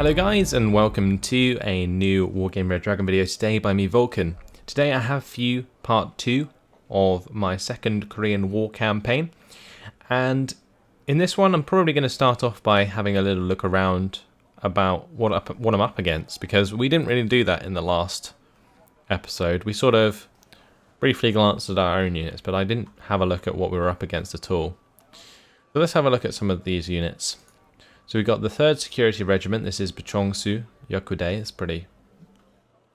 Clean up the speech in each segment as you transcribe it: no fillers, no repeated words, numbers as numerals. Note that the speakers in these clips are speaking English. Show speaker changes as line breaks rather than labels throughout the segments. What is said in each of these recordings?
Hello guys, and welcome to a new Wargame Red Dragon video today by me, Vulcan. Today I have for you part 2 of my second Korean War campaign, and in this one I'm probably going to start off by having a little look around about what I'm up against, because we didn't really do that in the last episode. We sort of briefly glanced at our own units, but I didn't have a look at what we were up against at all. So let's have a look at some of these units. So we've got the 3rd Security Regiment. This is Bachongsu Yakude. It's pretty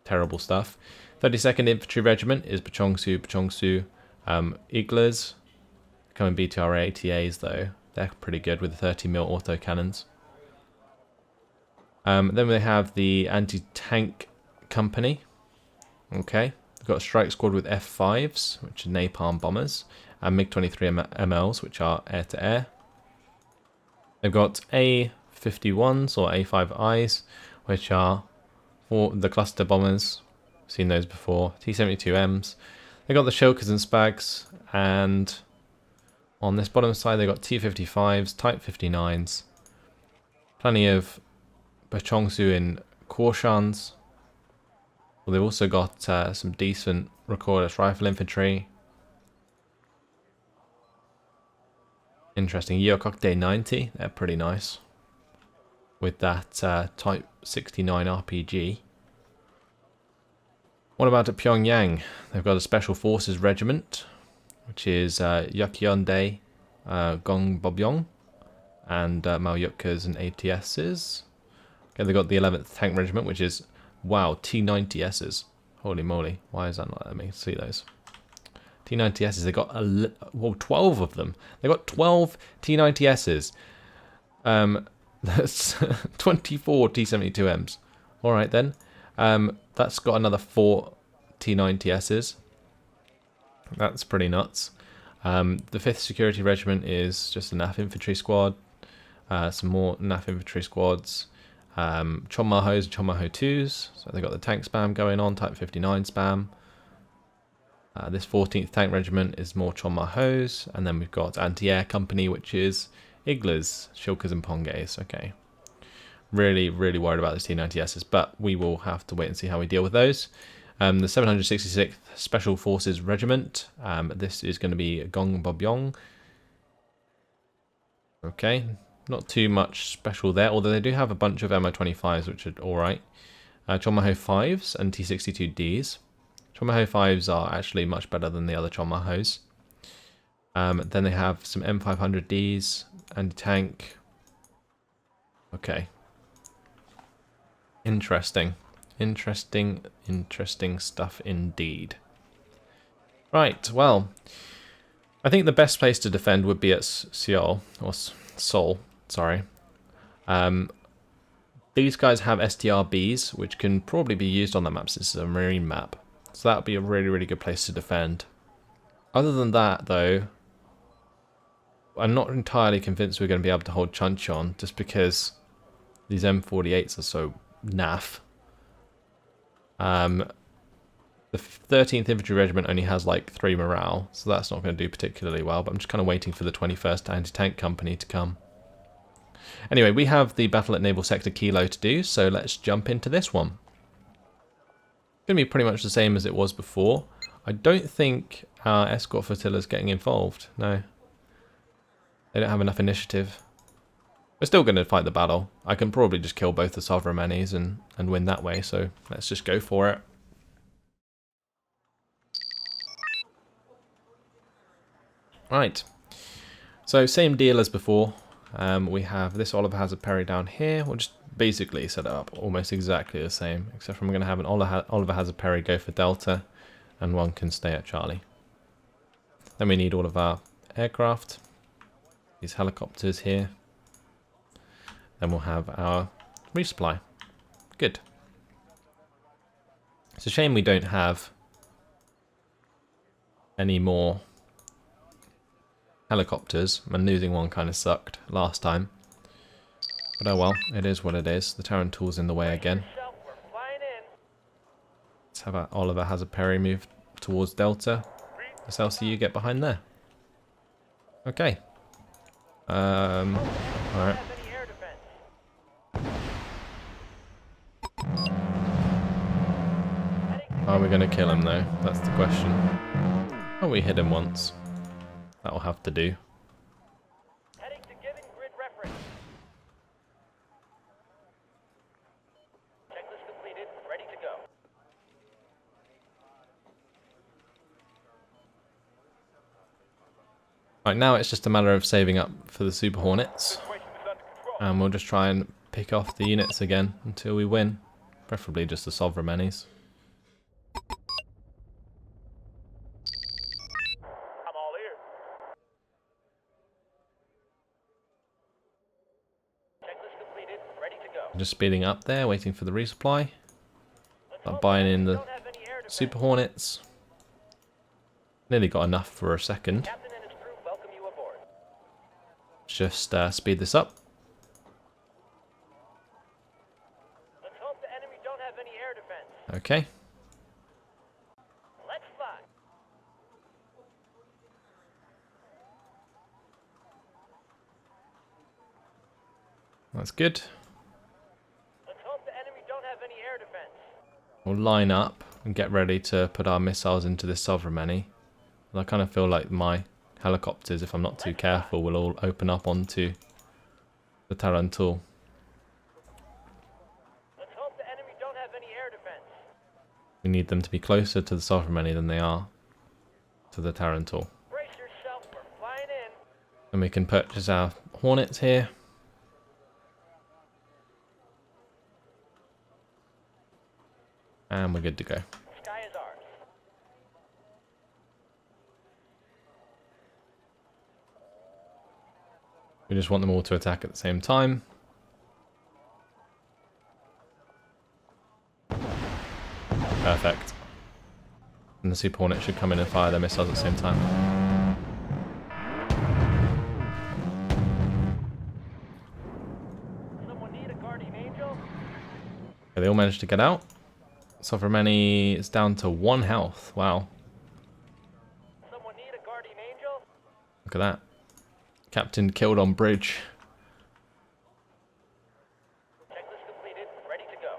terrible stuff. 32nd Infantry Regiment is Bachongsu Iglers. Coming BTR ATAs though. They're pretty good with the 30mm autocannons. Then we have the Anti-Tank Company. Okay. We've got a Strike Squad with F5s, which are napalm bombers, and MiG-23 MLs, which are air-to-air. They've got A51s or A5Is, which are for the cluster bombers. Seen those before. T72Ms. They've got the Shilkers and Spags, and on this bottom side they've got T55s, Type 59s. Plenty of Bachongsu in Korshans. Well, they've also got some decent Recorderless Rifle Infantry. Interesting. Yeokokde 90, they're pretty nice. With that Type 69 RPG. What about at Pyongyang? They've got a Special Forces Regiment, which is Yakyonde Gongbobyong, and Maoyukas and ATSs. Okay, they've got the 11th Tank Regiment, which is, wow, T90Ss. Holy moly, why is that not letting me see those? T90Ss, they got 12 of them. They got 12 T90Ss. That's 24 T72Ms. Alright then. That's got another 4 T90Ss. That's pretty nuts. The 5th Security Regiment is just a NAF Infantry Squad. Some more NAF Infantry Squads. Chonmahos and Chonmaho 2s. So they got the tank spam going on, Type 59 spam. This 14th Tank Regiment is more Chonmahos, and then we've got Anti-Air Company, which is Iglers, Shilkers and Pongays. Okay. Really, really worried about these T90Ss, but we will have to wait and see how we deal with those. The 766th Special Forces Regiment. This is going to be Gongbobyong. Okay. Not too much special there, although they do have a bunch of MO25s, which are alright. Chonmaho 5s and T62Ds. Chonmaho 5s are actually much better than the other Chonmahos. Then they have some M500Ds, anti-tank. Okay. Interesting. Interesting stuff indeed. Right, well, I think the best place to defend would be at Seoul, or Seoul, sorry. These guys have STRBs, which can probably be used on that map since it's a marine map. So that would be a really, really good place to defend. Other than that, though, I'm not entirely convinced we're going to be able to hold Chuncheon, just because these M48s are so naff. The 13th Infantry Regiment only has like 3 morale, so that's not going to do particularly well, but I'm just kind of waiting for the 21st Anti-Tank Company to come. Anyway, we have the Battle at Naval Sector Kilo to do, so let's jump into this one. It's going to be pretty much the same as it was before. I don't think our escort flotilla is getting involved. No. They don't have enough initiative. We're still going to fight the battle. I can probably just kill both the Sovereimanis and win that way, so let's just go for it. Right. So same deal as before. We have this Oliver Hazard Perry down here. We'll just basically set it up almost exactly the same, except for I'm going to have an Oliver Hazard Perry go for Delta, and one can stay at Charlie. Then we need all of our aircraft, these helicopters here. Then we'll have our resupply. Good. It's a shame we don't have any more helicopters, and losing one kind of sucked last time. But oh well, it is what it is. The Tarantool's in the way again. Let's have our Oliver Hazard Perry move towards Delta. Let's LCU get behind there. Okay. Alright. Are we going to kill him though? That's the question. Oh, we hit him once. That'll have to do.
Heading to given grid reference. Checklist completed. Ready to go.
Right, now it's just a matter of saving up for the Super Hornets.
Situation is under control.
And we'll just try and pick off the units again until we win. Preferably just the Sovereign Minis.
I'm all ears. Checklist completed. Ready to go.
Just speeding up there, waiting for the resupply.
Let's
Start
hope
buying in
we
the
don't have any air defense.
Super Hornets. Nearly got enough for a second.
Captain and his crew welcome you aboard.
Just speed this up.
Let's hope the enemy don't have any air defense.
Okay.
Let's fly.
That's good.
Let's hope the enemy don't have any air defense.
We'll line up and get ready to put our missiles into this Sovereign Mini. And I kind of feel like my helicopters, if I'm not too careful, will all open up onto the Tarantul.
Let's hope the enemy don't have any air defense.
We need them to be closer to the Sovereign Mini than they are to the Tarantul.
Brace yourself, we're flying in.
And we can purchase our Hornets here. And we're good to go.
Sky is ours.
We just want them all to attack at the same time. Perfect. And the Super Hornet should come in and fire their missiles at the same time.
Someone need a guardian angel?
Okay, they all managed to get out. Sovereign Mini is down to 1 health. Wow.
Someone need a guardian angel?
Look at that. Captain killed on bridge.
Checklist completed. Ready to go.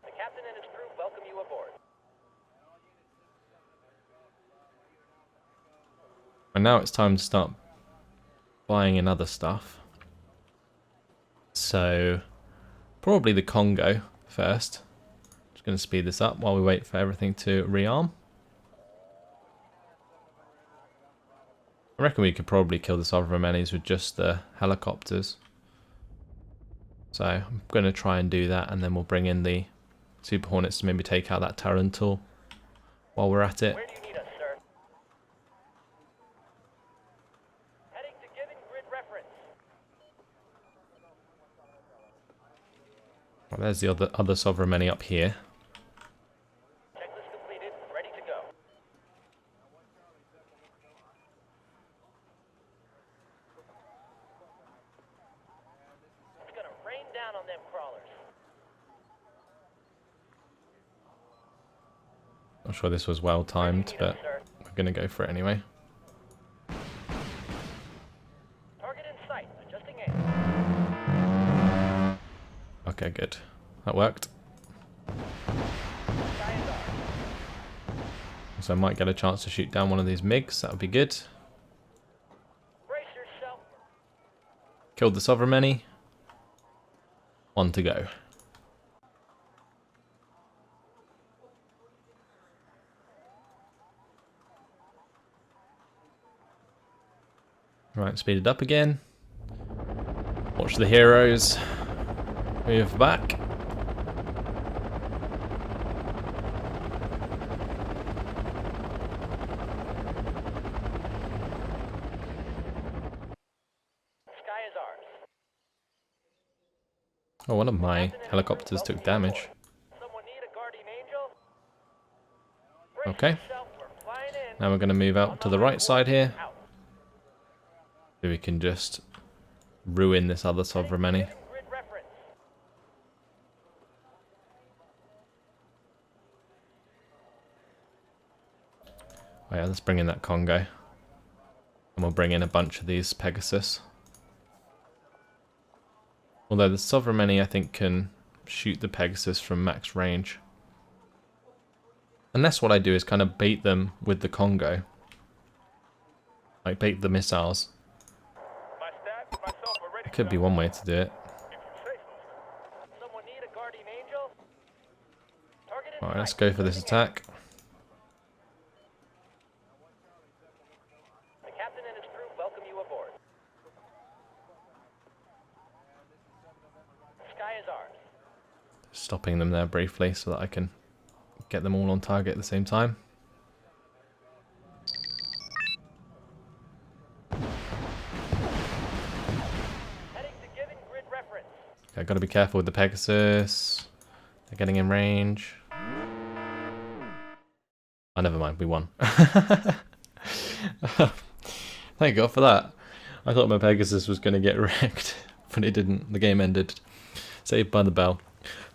The captain and his crew welcome you aboard.
And now it's time to start buying in other stuff. So, probably the Congo first. Just going to speed this up while we wait for everything to rearm. I reckon we could probably kill the Sovereign Minis with just the helicopters. So, I'm going to try and do that, and then we'll bring in the Super Hornets to maybe take out that Tarantul while we're at it.
Where do you need us, sir? Heading to given grid reference.
Well, there's the other Sovereign Mini up here.
Checklist completed. Ready to go. It's gonna rain down on them crawlers.
Not sure this was well timed, but we're going to go for it anyway.
Target in sight. Adjusting aim.
Okay, good. That worked.
Sky is ours.
So I might get a chance to shoot down one of these MiGs. That would be good.
Brace yourself.
Killed the Sovereign Mini. 1 to go. Right, speed it up again. Watch the heroes move back.
Sky is ours.
Oh, one of my helicopters took damage.
Someone need a guardian angel?
Okay.
Yourself, we're flying in.
Now we're going to move out to the right side here.
Out.
So we can just ruin this other Sovereign Mini.
Grid reference.
Oh yeah, let's bring in that Congo. And we'll bring in a bunch of these Pegasus. Although Although the Sovereign I think can shoot the Pegasus from max range. Unless what I do is kind of bait them with the Congo. Like bait the missiles.
My staff and myself are ready
It could be one way to do it.
if you say so. Someone need a guardian angel? Target in
Alright, let's
sight.
go for this attack.
The captain and his crew welcome you aboard. The sky is ours.
Stopping them there briefly so that I can get them all on target at the same time.
Heading to given grid reference.
Okay, gotta be careful with the Pegasus. They're getting in range. Oh, never mind, we won. Thank God for that. I thought my Pegasus was going to get wrecked, but it didn't. The game ended. Saved by the bell.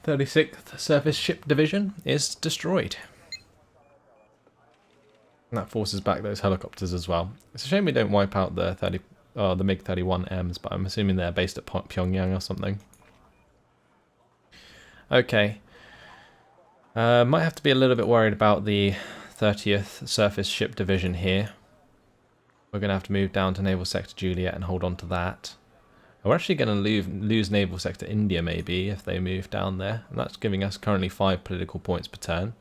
36th Surface Ship Division is destroyed. And that forces back those helicopters as well. It's a shame we don't wipe out the the MiG-31Ms, but I'm assuming they're based at Pyongyang or something. Okay. Might have to be a little bit worried about the 30th Surface Ship Division here. We're going to have to move down to Naval Sector Juliet and hold on to that. We're actually going to lose Naval Sector India maybe if they move down there. And that's giving us currently 5 political points per turn.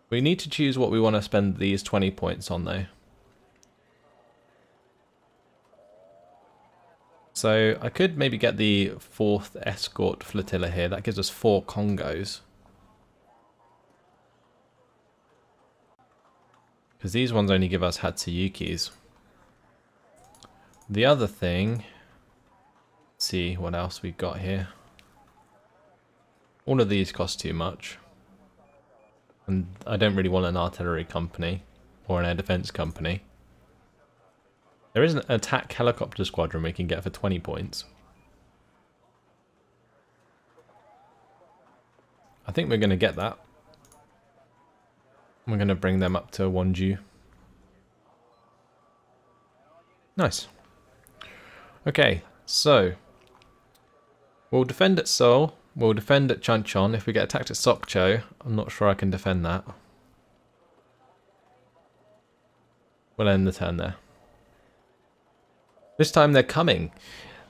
We need to choose what we want to spend these 20 points on though. So I could maybe get the 4th Escort Flotilla here. That gives us 4 Congos. Because these ones only give us Hatsuyukis. The other thing, let's see what else we've got here. All of these cost too much. And I don't really want an artillery company or an air defense company. There is an attack helicopter squadron we can get for 20 points. I think we're going to get that. We're going to bring them up to Wonju. Nice. Okay, so we'll defend at Seoul, we'll defend at Chuncheon. If we get attacked at Sokcho, I'm not sure I can defend that. We'll end the turn there. This time they're coming.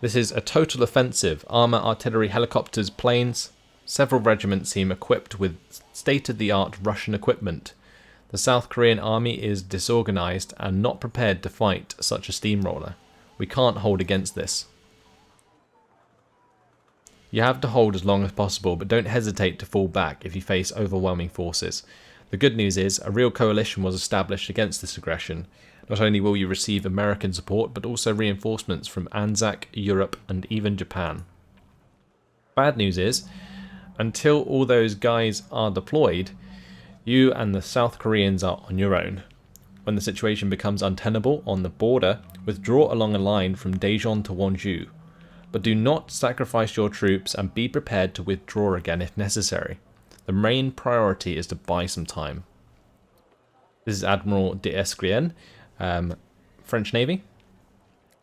This is a total offensive. Armour, artillery, helicopters, planes. Several regiments seem equipped with state-of-the-art Russian equipment. The South Korean army is disorganized and not prepared to fight such a steamroller. We can't hold against this. You have to hold as long as possible, but don't hesitate to fall back if you face overwhelming forces. The good news is, a real coalition was established against this aggression. Not only will you receive American support, but also reinforcements from Anzac, Europe, and even Japan. Bad news is, until all those guys are deployed, you and the South Koreans are on your own. When the situation becomes untenable on the border, withdraw along a line from Daejeon to Wonju. But do not sacrifice your troops and be prepared to withdraw again if necessary. The main priority is to buy some time. This is Admiral d'Escrien, French Navy.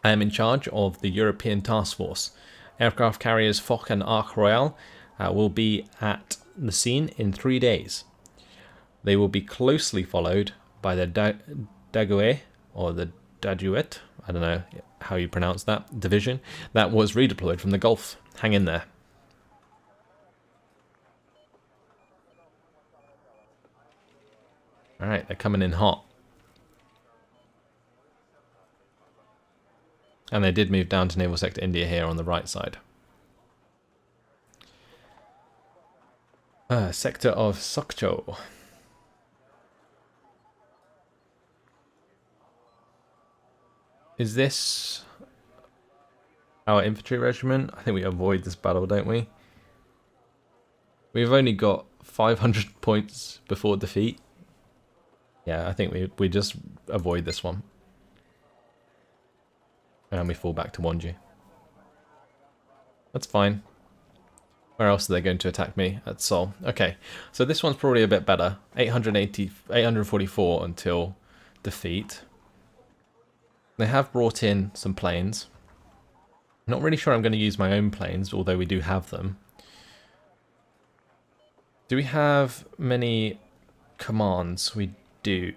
I am in charge of the European Task Force. Aircraft carriers Foch and Ark Royal will be at the scene in 3 days. They will be closely followed by the Daguet, or the Daguet, I don't know how you pronounce that, division that was redeployed from the Gulf. Hang in there. Alright, they're coming in hot. And they did move down to Naval Sector India here on the right side. Sector of Sokcho. Is this our infantry regiment? I think we avoid this battle, don't we? We've only got 500 points before defeat. Yeah, I think we just avoid this one. And we fall back to Wonju. That's fine. Where else are they going to attack me? At Seoul. Okay, so this one's probably a bit better. 844 until defeat. They have brought in some planes. Not really sure I'm going to use my own planes, although we do have them. Do we have many commands? We do.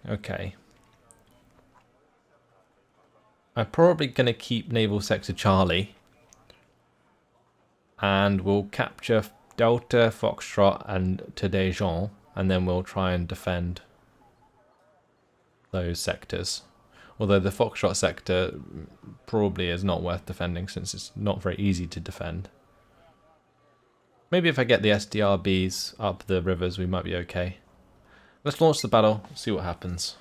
Okay. I'm probably going to keep Naval Sector Charlie. And we'll capture Delta, Foxtrot, and Tadej, and then we'll try and defend those sectors. Although the Foxtrot sector probably is not worth defending since it's not very easy to defend. Maybe if I get the SDRBs up the rivers, we might be okay. Let's launch the battle, see what happens.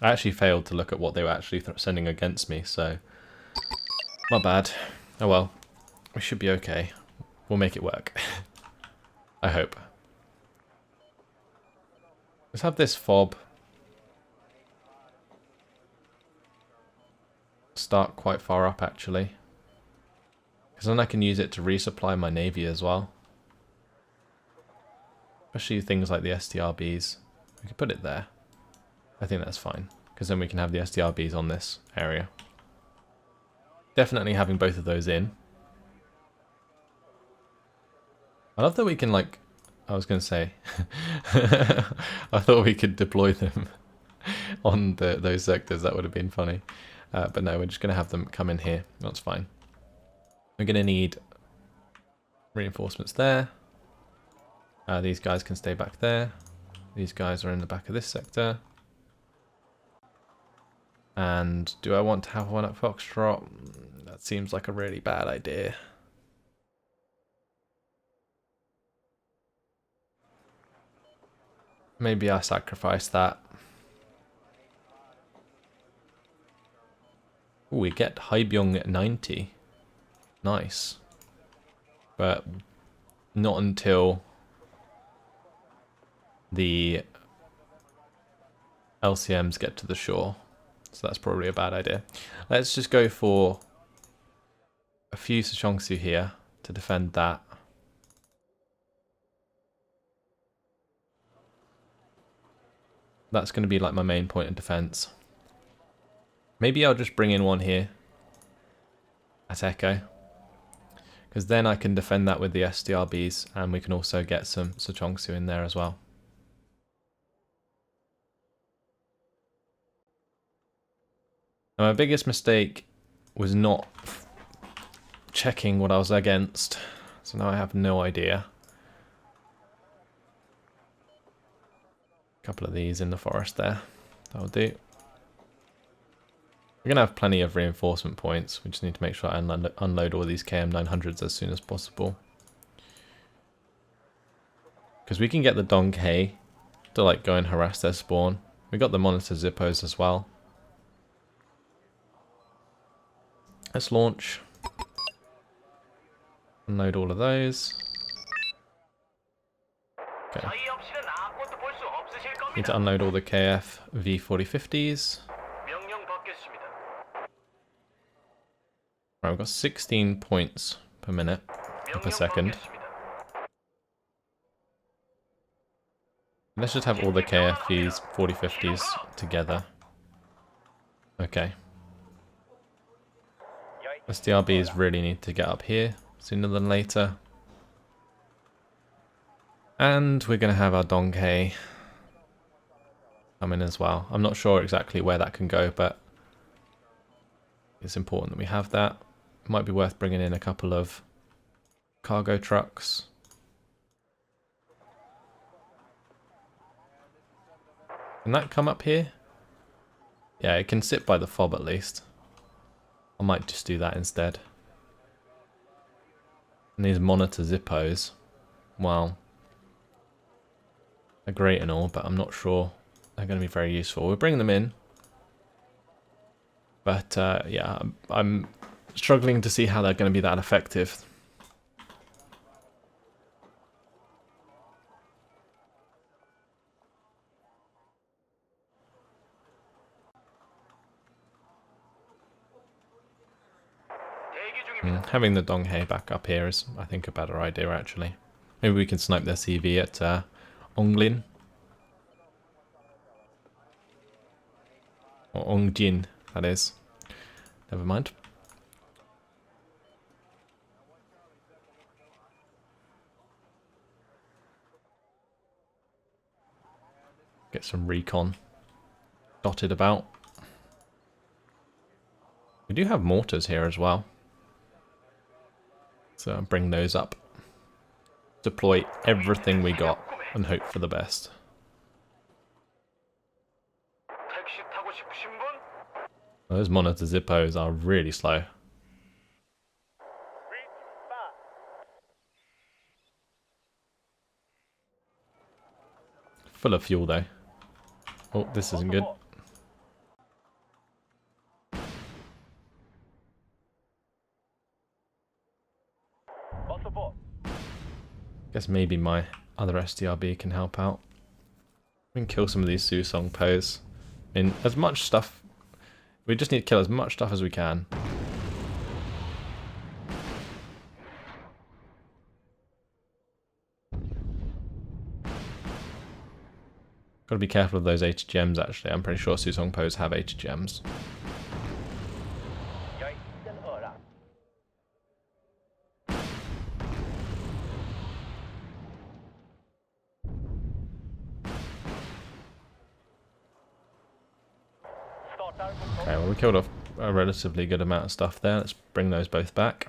I actually failed to look at what they were actually sending against me, so not bad. Oh well, we should be okay. We'll make it work. I hope. Let's have this fob start quite far up actually. Because then I can use it to resupply my navy as well. Especially things like the STRBs. We could put it there. I think that's fine. Because then we can have the STRBs on this area. Definitely having both of those in. I love that we can like... I was going to say... I thought we could deploy them on those sectors. That would have been funny. But no, we're just going to have them come in here. That's fine. We're going to need reinforcements there. These guys can stay back there. These guys are in the back of this sector. And do I want to have one at Foxtrot? That seems like a really bad idea. Maybe I sacrifice that. Ooh, we get Haibyong at 90. Nice. But not until the LCMs get to the shore. So that's probably a bad idea. Let's just go for a few Sechongsu here to defend that. That's going to be like my main point of defense. Maybe I'll just bring in one here at Echo. Because then I can defend that with the SDRBs and we can also get some Sechongsu in there as well. Now, my biggest mistake was not checking what I was against. So now I have no idea. A couple of these in the forest there. That'll do. We're going to have plenty of reinforcement points. We just need to make sure I unload all these KM900s as soon as possible. Because we can get the Donghae to like go and harass their spawn. We got the Monitor Zippos as well. Let's launch. Unload all of those. Okay. Need to unload all the KF V4050s. Right, we've got 16 points per minute, or per second. Let's just have all the KFVs, 4050s together. Okay. SDRBs really need to get up here sooner than later. And we're going to have our Donghae come in as well. I'm not sure exactly where that can go, but it's important that we have that. It might be worth bringing in a couple of cargo trucks. Can that come up here? Yeah, it can sit by the fob at least. I might just do that instead. And these Monitor Zippos, well, they're great and all, but I'm not sure they're going to be very useful. We'll bring them in. But yeah, I'm struggling to see how they're going to be that effective. Having the Donghae back up here is, I think, a better idea, actually. Maybe we can snipe their CV at Onglin. Or Ongjin, that is. Never mind. Get some recon dotted about. We do have mortars here as well. So bring those up. Deploy everything we got and hope for the best. Those monitor zippos are really slow. Full of fuel though. Oh, this isn't good. Guess maybe my other SDRB can help out. We can kill some of these Susong Pos. I mean, as much stuff... We just need to kill as much stuff as we can. Gotta be careful of those HGMs actually. I'm pretty sure Susong Pos have HGMs. Okay, well we killed off a relatively good amount of stuff there. Let's bring those both back.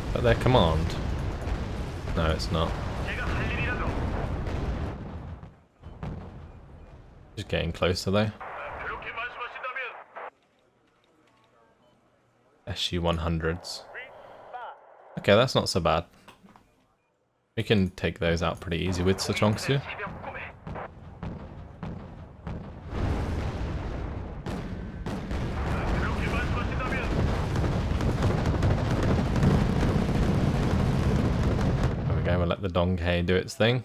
Is that their command? No, it's not. Just getting closer though. SU-100s. Okay, that's not so bad. We can take those out pretty easy with Sachongsu. There we go, we'll let the Donghae do its thing.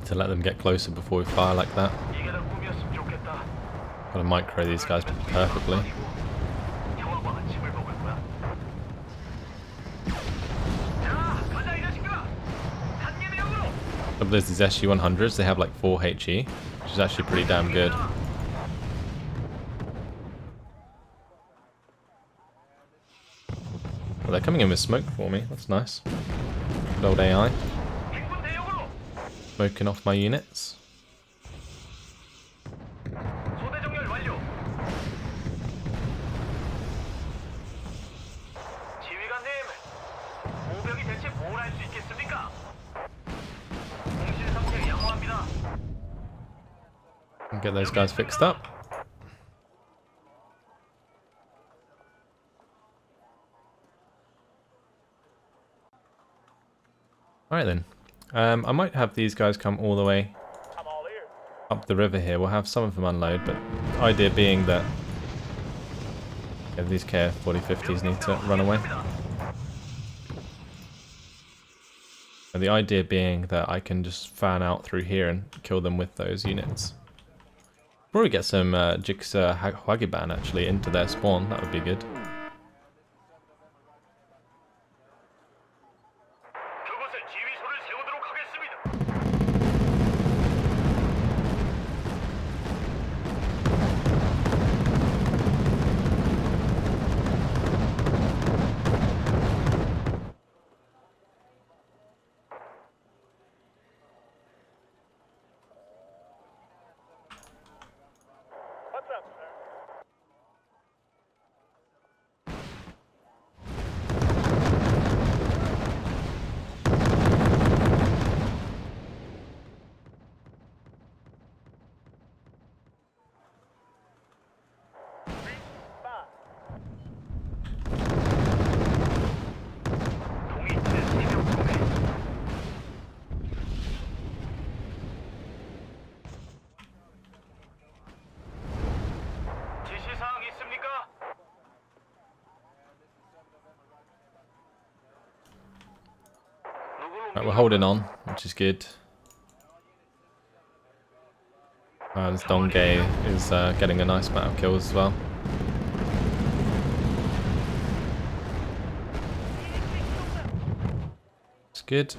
To let them get closer before we fire like that. Gotta micro these guys perfectly. But there's these SU-100s, they have like 4 HE, which is actually pretty damn good. Well, they're coming in with smoke for me, that's nice. Good old AI. Smoking off my units. And get those guys fixed up. Alright then. I might have these guys come all the way up the river here. We'll have some of them unload, but the idea being that these KF-4050s need to run away. And the idea being that I can just fan out through here and kill them with those units. Probably get some Jigsaw Hwagiban actually into their spawn, that would be good. Right, we're holding on, which is good. This Dongay is getting a nice amount of kills as well. It's good.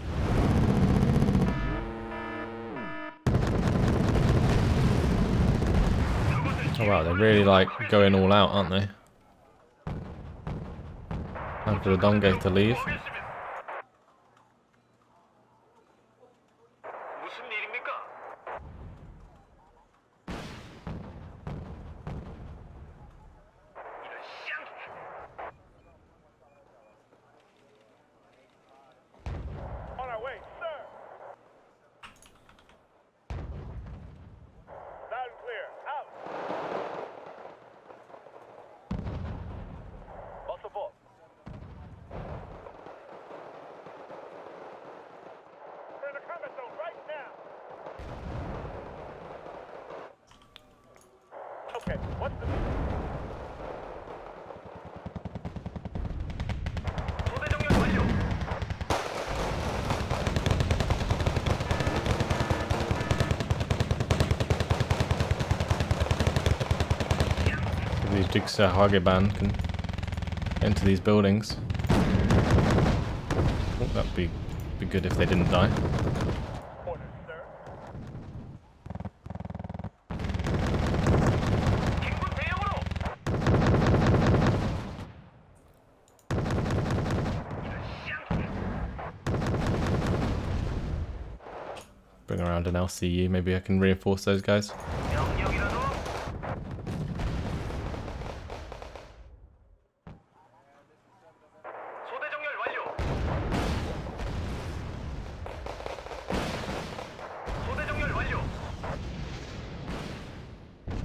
Oh wow, they're really like going all out, aren't they? Time for the Dongay to leave.
On our way, sir. Loud and clear. Out. What's the fault? We're in the combat zone right now. Okay, what's the
These Jigsaw Hageband can enter these buildings. Oh, that'd be good if they didn't die.
order, sir?
Bring around an LCU, maybe I can reinforce those guys.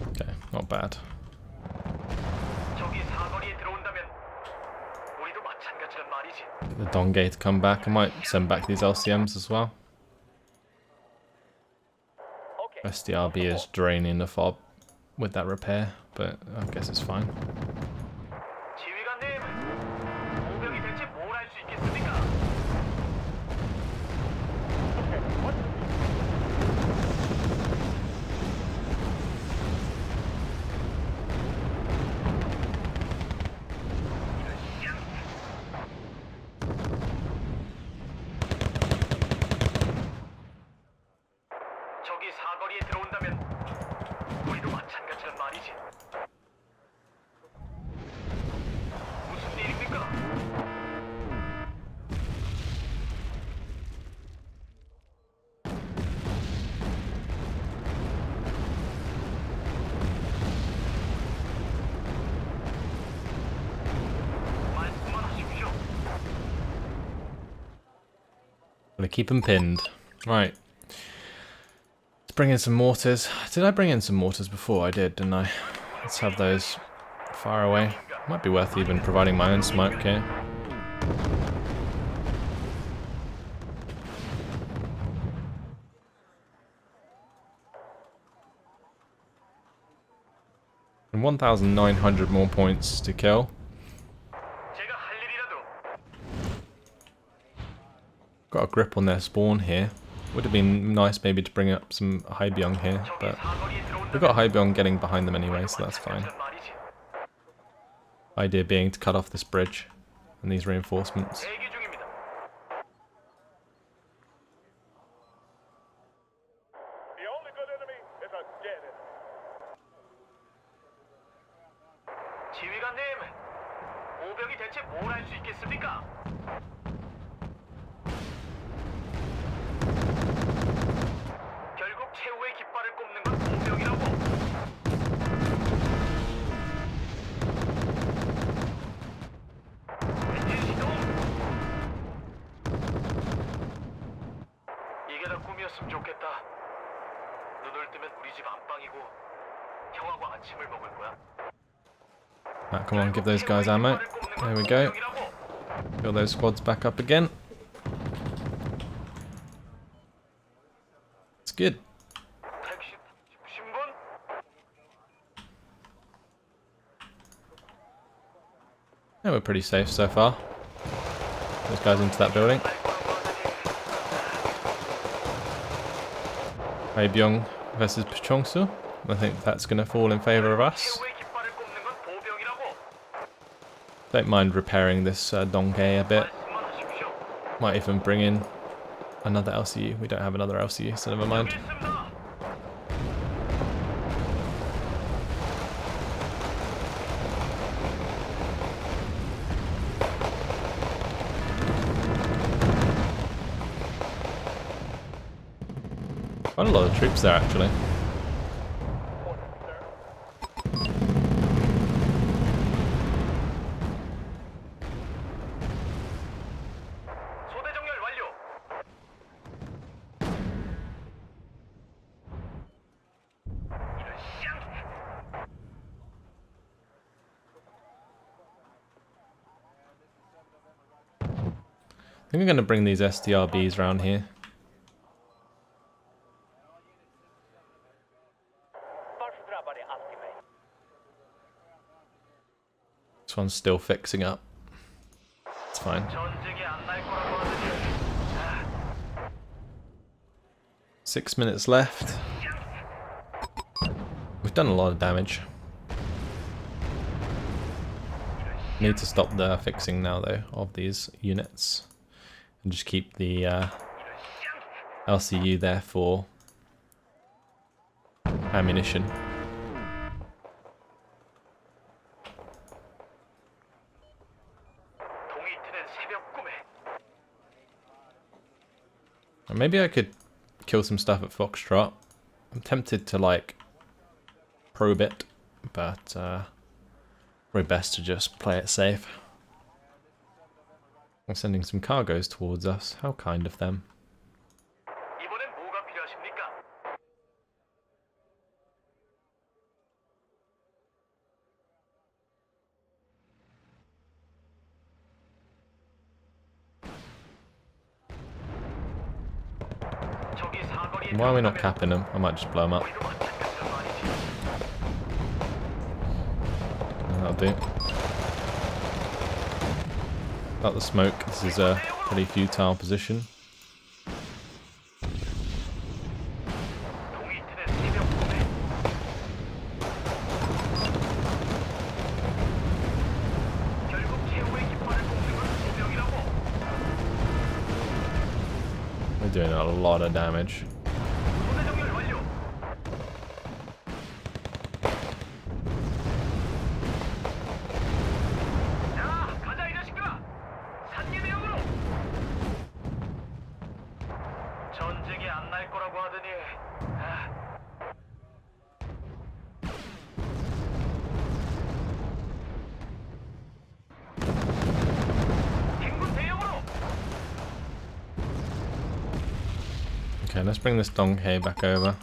Okay, not bad. Get the Dongay to come back. I might send back these LCMs as well. SDRB is draining the fob with that repair, but I guess it's fine. Gonna keep them pinned. Right. Let's bring in some mortars. Did I bring in some mortars before? I did, didn't I? Let's have those far away. Might be worth even providing my own smoke here. And 1,900 more points to kill. Got a grip on their spawn here. Would have been nice maybe to bring up some Hybeong here, but we've got Hybeong getting behind them anyway, so that's fine. Idea being to cut off this bridge and these reinforcements.
The only good enemy is a dead enemy. 지휘관님, 보병이 대체 뭘 할 수 있겠습니까? 결국 최후의 깃발을 꼽는 건 보병이라고. 엔진 시동. 이게 다 꿈이었으면 좋겠다. 눈을 뜨면 우리 집 안방이고 형하고 아침을 먹을 거야.
Right, come on, give those guys ammo. There we go. Fill those squads back up again. It's good. Yeah, we're pretty safe so far. Those guys into that building. Haebyong versus Pcheongsu. I think that's going to fall in favour of us.
최후의 깃발을 꼽는 건 보병이라고.
Don't mind repairing this Donkey a bit.
말씀만 하십시오.
Might even bring in another LCU. We don't have another LCU, so never mind.
여기 있습니다.
Quite a lot of troops there, actually.
소대 정렬 완료. 이런 쌍.
I think we're going to bring these SDRBs around here. This one's still fixing up. It's fine.
전쟁이 안 날 거라고 하더니.
6 minutes left. We've done a lot of damage. Need to stop the fixing now, though, of these units. And just keep the LCU there for ammunition.
동이 트는 새벽 꿈에.
And maybe I could kill some stuff at Foxtrot. I'm tempted to, like, probe it, but probably best to just play it safe. I'm sending some cargoes towards us. How kind of them.
이번엔 뭐가 필요하십니까? 저기 사거리에
Why are we not
들어가면
capping them? I might just blow them up.
우리도 마찬가지란 말이지.
That'll do. Without the smoke, this is a pretty futile position.
동이 트는 새벽 꿈에. 결국 최후의 깃발을 꼽는 건 보병이라고.
We're doing a lot of damage.
소대 정렬 완료. 자, 가자 이 자식들아. 산계대형으로. 전쟁이 안 날 거라고 하더니. 행군 대형으로.
Okay, let's bring this Donkey back over.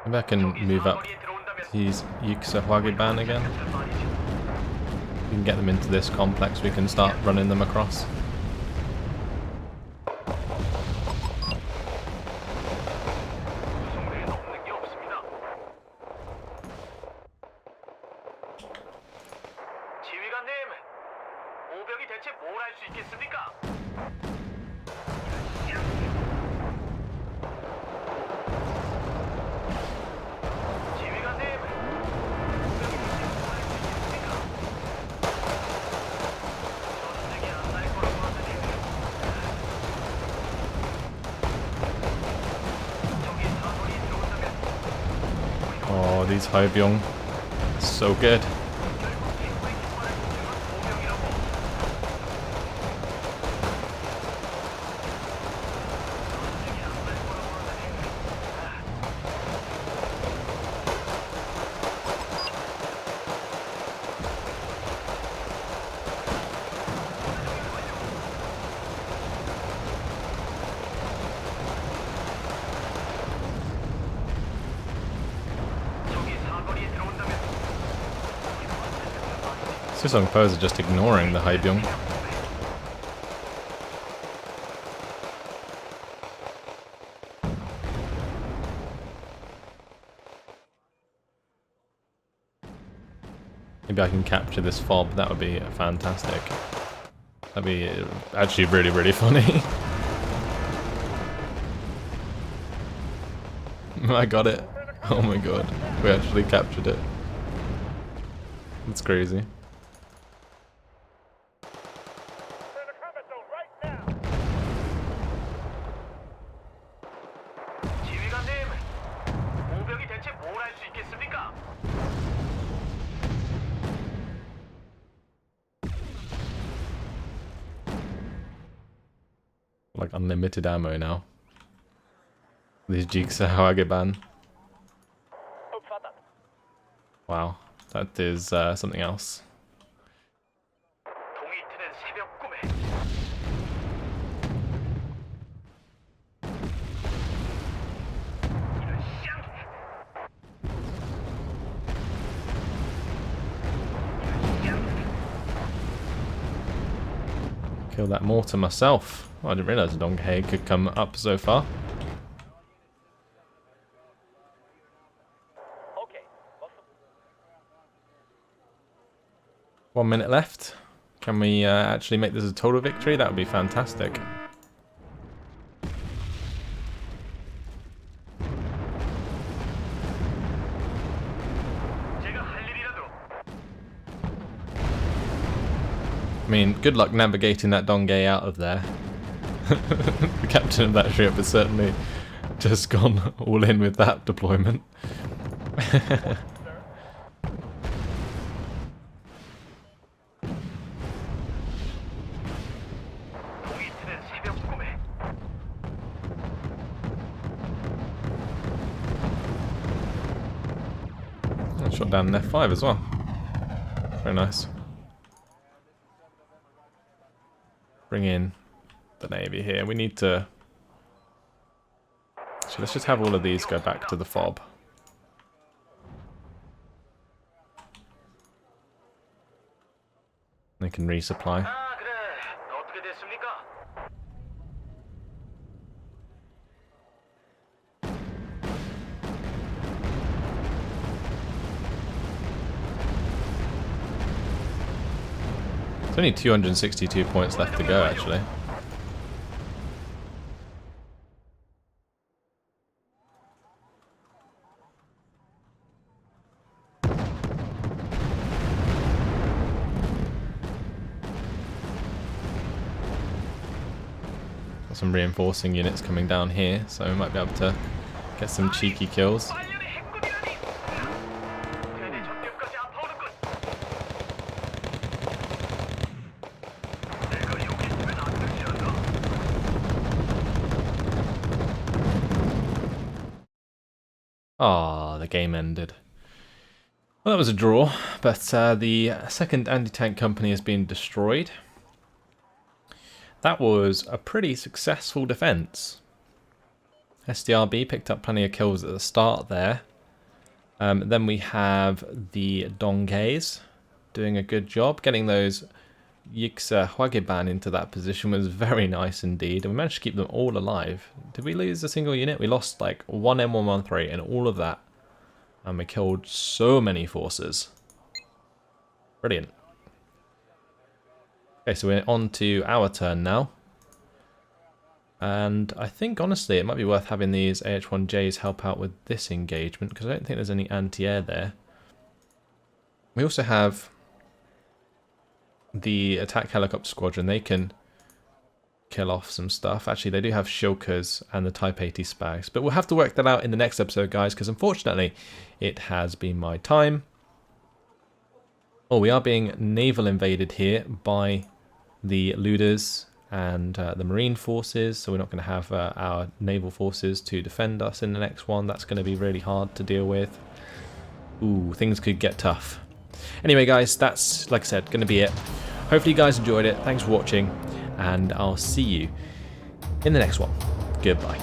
Maybe I can move up
사거리에 들어온다면
these Yukusa Hwagiban again. We can get them into this complex, we can start running them across.
구성대에 넘는 게 없습니다. 지휘관님, 모병이 대체 뭘 할 수 있겠습니까? 지휘관님, 모병이 대체 뭘 할 수 있겠습니까? 전쟁이 안 날 거라고 하더니. 저기 사거리에 들어온다면
Oh, these Haebyong. So good.
결국 최후의 깃발을 꼽는 건 보병이라고. 전쟁이 안 날 거라고 하더니. 저기 사거리에 들어온다면
Sisong Pose are just ignoring the Haebyong. Maybe I can capture this fob, that would be fantastic. That'd be actually really, really funny. I got it. Oh my god. We actually captured it. That's crazy.
지휘관님, 모병이 대체 뭘 할 수 있겠습니까?
Like unlimited ammo now. These VulcanHDGaming. Wow, that is something else.
동이 트는 새벽 꿈에 이런 쌍
Kill that mortar myself. Oh, I didn't realise a donkey could come up so far.
오케이.
1 minute left. Can we actually make this a total victory? That would be fantastic.
제가 할 일이라도
I mean, good luck navigating that Dongay out of there. The captain of that ship has certainly just gone all in with that deployment.
동이 트는 새벽 꿈에
I shot down an F5 as well. Very nice. Bring in the Navy here. We need to... So let's just have all of these go back to the FOB. They can resupply.
아 그래 어떻게 됐습니까?
There's only 262 points left to go, actually. Got some reinforcing units coming down here, so we might be able to get some cheeky kills.
말년의 행군이라니 괜히 전격까지 아파오는군 내가 여기 있으면 안 되지 않나?
Ah, the game ended. Well, that was a draw, but the second anti-tank company has been destroyed. That was a pretty successful defense. SDRB picked up plenty of kills at the start there. Then we have the Dongays doing a good job. Getting those VulcanHDGaming into that position was very nice indeed. And we managed to keep them all alive. Did we lose a single unit? We lost like one M113 and all of that. And we killed so many forces. Brilliant. Okay, so we're on to our turn now. And I think, honestly, it might be worth having these AH-1Js help out with this engagement, because I don't think there's any anti-air there. We also have the attack helicopter squadron. They can kill off some stuff. Actually, they do have Shilkers and the Type 80 Spags. But we'll have to work that out in the next episode, guys, because unfortunately, it has been my time. Oh, we are being naval invaded here by the Luders and the Marine forces, so we're not going to have our naval forces to defend us in the next one. That's going to be really hard to deal with. Ooh, things could get tough. Anyway, guys, that's, like I said, going to be it. Hopefully you guys enjoyed it. Thanks for watching, and I'll see you in the next one. Goodbye.